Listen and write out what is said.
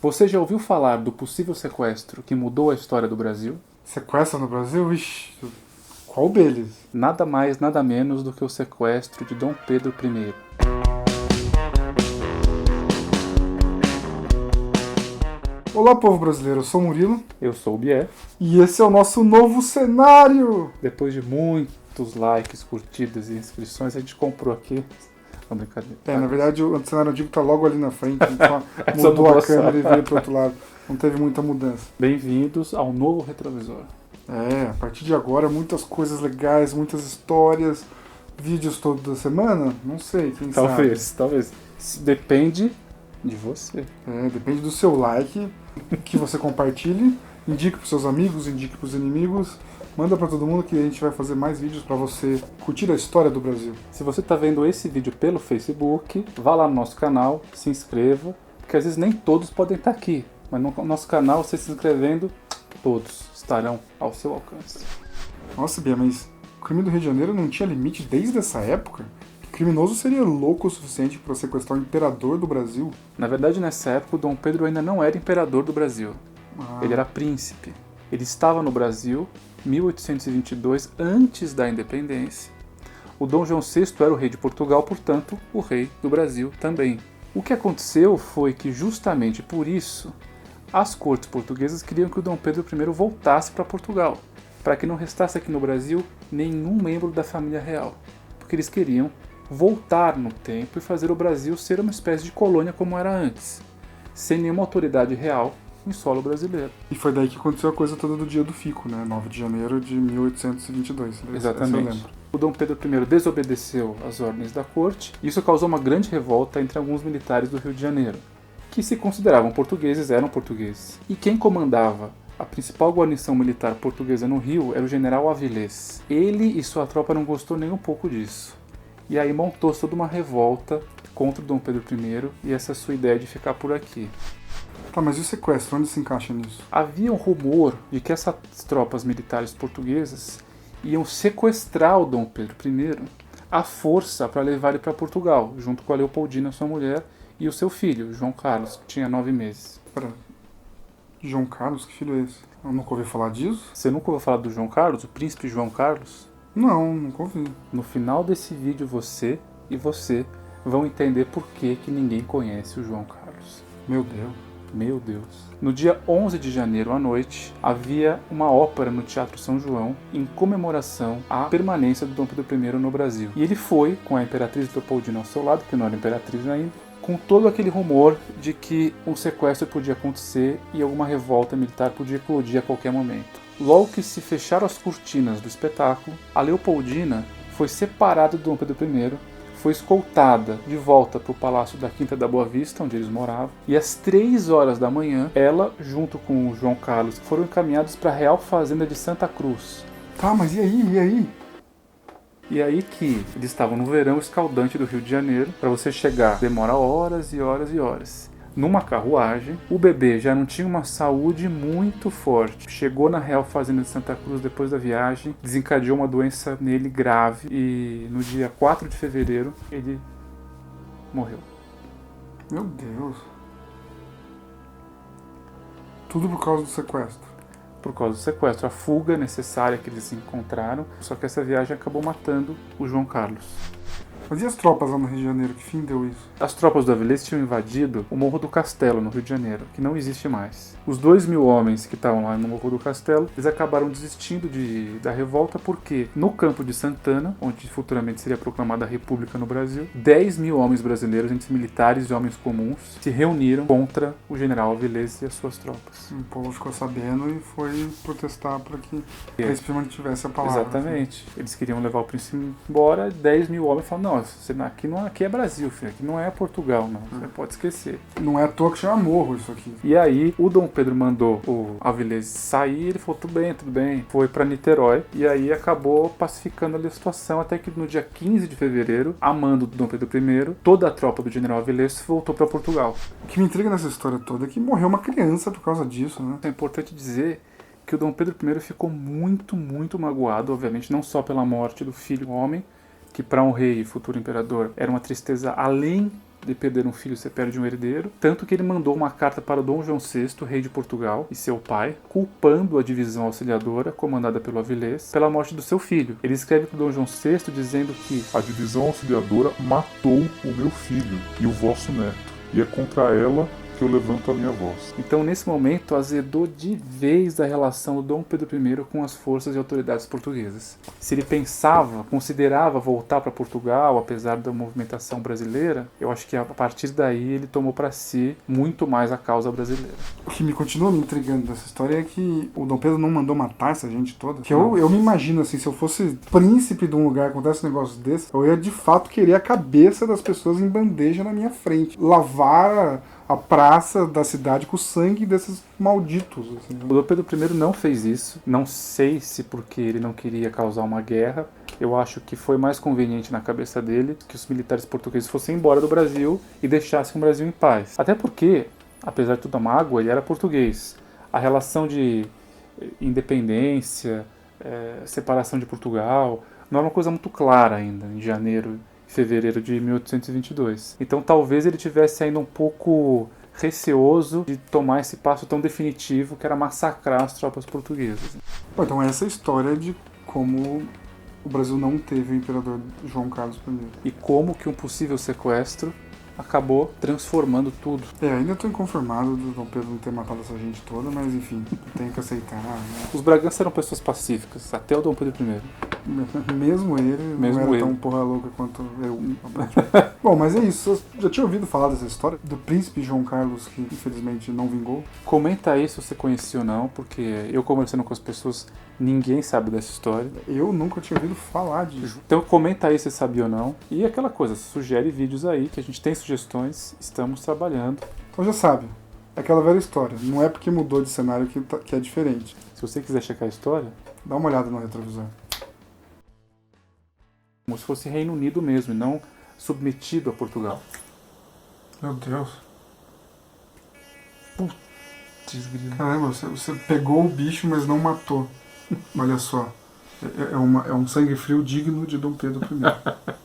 Você já ouviu falar do possível sequestro que mudou a história do Brasil? Sequestro no Brasil? Ixi, qual deles? Nada mais, nada menos do que o sequestro de Dom Pedro I. Olá, povo brasileiro, eu sou o Murilo Eu sou o Bier. e esse é o nosso novo cenário! Depois de muitos likes, curtidas e inscrições, a gente comprou aqui. Não, brincadeira. Na verdade, o cenário antigo tá logo ali na frente, a gente só Só mudou mudou a a câmera e sala. veio pro outro lado. Não teve muita mudança. Bem-vindos ao novo retrovisor. A partir de agora, muitas coisas legais, muitas histórias, vídeos toda semana? Não sei, quem Talvez. Depende de você. sabe. Depende do seu like, que você compartilhe, indique pros seus amigos, indique pros inimigos. Manda pra todo mundo que a gente vai fazer mais vídeos pra você curtir a história do Brasil. Se você está vendo esse vídeo pelo Facebook, vá lá no nosso canal, se inscreva, porque às vezes nem todos podem estar aqui, mas no nosso canal, você se inscrevendo, todos estarão ao seu alcance. Nossa, Bia, mas o crime do Rio de Janeiro não tinha limite desde essa época? Que criminoso seria louco o suficiente para sequestrar o imperador do Brasil? Na verdade, nessa época, o Dom Pedro ainda não era imperador do Brasil, Ah, ele era príncipe. Ele estava no Brasil 1822, antes da independência. O Dom João VI era o rei de Portugal, portanto, o rei do Brasil também. O que aconteceu foi que, justamente por isso, as cortes portuguesas queriam que o Dom Pedro I voltasse para Portugal, para que não restasse aqui no Brasil nenhum membro da família real, porque eles queriam voltar no tempo e fazer o Brasil ser uma espécie de colônia como era antes, sem nenhuma autoridade real em solo brasileiro. e foi daí que aconteceu a coisa toda do dia do Fico, né? 9 de janeiro de 1822. Essa eu Exatamente. lembro. O Dom Pedro I desobedeceu às ordens da corte, e isso causou uma grande revolta entre alguns militares do Rio de Janeiro, que se consideravam portugueses, eram portugueses. E quem comandava a principal guarnição militar portuguesa no Rio era o general Avilés. Ele e sua tropa não gostou nem um pouco disso. E aí montou toda uma revolta contra o Dom Pedro I e essa sua ideia de ficar por aqui. Tá, mas e o sequestro? Onde se encaixa nisso? Havia um rumor de que essas tropas militares portuguesas iam sequestrar o Dom Pedro I à força para levar ele para Portugal, junto com a Leopoldina, sua mulher, e o seu filho, João Carlos, que tinha 9 meses. Pera, João Carlos? Que filho é esse? Eu nunca ouvi falar disso? Você nunca ouviu falar do João Carlos, o príncipe João Carlos? Não, nunca ouvi. No final desse vídeo, você e você vão entender por que ninguém conhece o João Carlos. Meu Deus. Meu Deus. No dia 11 de janeiro à noite, havia uma ópera no Teatro São João em comemoração à permanência do Dom Pedro I no Brasil. E ele foi, com a Imperatriz Leopoldina ao seu lado, que não era imperatriz ainda, com todo aquele rumor de que um sequestro podia acontecer e alguma revolta militar podia eclodir a qualquer momento. Logo que se fecharam as cortinas do espetáculo, a Leopoldina foi separada do Dom Pedro I, foi escoltada de volta para o Palácio da Quinta da Boa Vista, onde eles moravam, e às 3 horas da manhã, ela, junto com o João Carlos, foram encaminhados para a Real Fazenda de Santa Cruz. Tá, mas e aí? E aí? E aí que eles estavam no verão escaldante do Rio de Janeiro, para você chegar demora horas e horas e horas. Numa carruagem, o bebê já não tinha uma saúde muito forte. Chegou na Real Fazenda de Santa Cruz depois da viagem, desencadeou uma doença nele grave e no dia 4 de fevereiro ele morreu. Meu Deus. Tudo por causa do sequestro. Por causa do sequestro, a fuga necessária que eles encontraram, só que essa viagem acabou matando o João Carlos. Mas e as tropas lá no Rio de Janeiro? Que fim deu isso? As tropas do Avilés tinham invadido o Morro do Castelo, no Rio de Janeiro, que não existe mais. Os 2.000 homens que estavam lá no Morro do Castelo, eles acabaram desistindo da revolta porque no Campo de Santana, onde futuramente seria proclamada a República no Brasil, 10.000 homens brasileiros, entre militares e homens comuns, se reuniram contra o general Avilés e as suas tropas. O povo ficou sabendo e foi protestar para que o príncipe mantivesse a palavra. Exatamente. Eles queriam levar o príncipe embora, 10.000 homens falaram, não, aqui é Brasil, filho, aqui não é Portugal, não, você pode esquecer. Não é à toa que chama morro isso aqui. E aí, o Dom Pedro mandou o Avilés sair, ele falou, tudo bem, foi pra Niterói, e aí acabou pacificando ali a situação, até que no dia 15 de fevereiro, a mando do Dom Pedro I, toda a tropa do general Avilés voltou pra Portugal. O que me intriga nessa história toda é que morreu uma criança por causa disso, né? É importante dizer que o Dom Pedro I ficou muito, muito magoado, obviamente, não só pela morte do filho homem, que para um rei e futuro imperador era uma tristeza além de perder um filho você perde um herdeiro, tanto que ele mandou uma carta para Dom João VI, rei de Portugal, e seu pai, culpando a divisão auxiliadora, comandada pelo Avilés, pela morte do seu filho. Ele escreve para Dom João VI dizendo que a divisão auxiliadora matou o meu filho e o vosso neto, e é contra ela que eu levanto a minha voz. Então, nesse momento, azedou de vez a relação do Dom Pedro I com as forças e autoridades portuguesas. Se ele considerava voltar para Portugal, apesar da movimentação brasileira, eu acho que a partir daí ele tomou para si muito mais a causa brasileira. O que me continua me intrigando dessa história é que o Dom Pedro não mandou matar essa gente toda. Que eu me imagino assim, se eu fosse príncipe de um lugar, acontece um negócio desse, eu ia de fato querer a cabeça das pessoas em bandeja na minha frente. Lavar a praça da cidade com o sangue desses malditos. Assim. O Dom Pedro I não fez isso. Não sei se porque ele não queria causar uma guerra. Eu acho que foi mais conveniente na cabeça dele que os militares portugueses fossem embora do Brasil e deixassem o Brasil em paz. Até porque, apesar de toda a mágoa, ele era português. A relação de independência, separação de Portugal, não era uma coisa muito clara ainda, em janeiro fevereiro de 1822. Então talvez ele tivesse ainda um pouco receoso de tomar esse passo tão definitivo que era massacrar as tropas portuguesas. Bom, então essa é a história de como o Brasil não teve o imperador João Carlos I. E como que um possível sequestro acabou transformando tudo. Ainda estou inconformado do Dom Pedro não ter matado essa gente toda, mas enfim, tenho que aceitar. Né? Os Braganças eram pessoas pacíficas, até o Dom Pedro I. Mesmo ele não era tão porra louca quanto eu. Bom, mas é isso. Eu já tinha ouvido falar dessa história do príncipe João Carlos, que infelizmente não vingou. Comenta aí se você conhecia ou não, porque eu conversando com as pessoas, ninguém sabe dessa história. Eu nunca tinha ouvido falar disso. Então comenta aí se sabia ou não. E aquela coisa, sugere vídeos aí, que a gente tem sugestões, estamos trabalhando. Então já sabe, aquela velha história. Não é porque mudou de cenário que é diferente. Se você quiser checar a história, dá uma olhada no retrovisor. Como se fosse Reino Unido mesmo, e não submetido a Portugal. Meu Deus. Putz, grilo. Caramba, você pegou o bicho, mas não matou. Olha só. É um sangue frio digno de Dom Pedro I.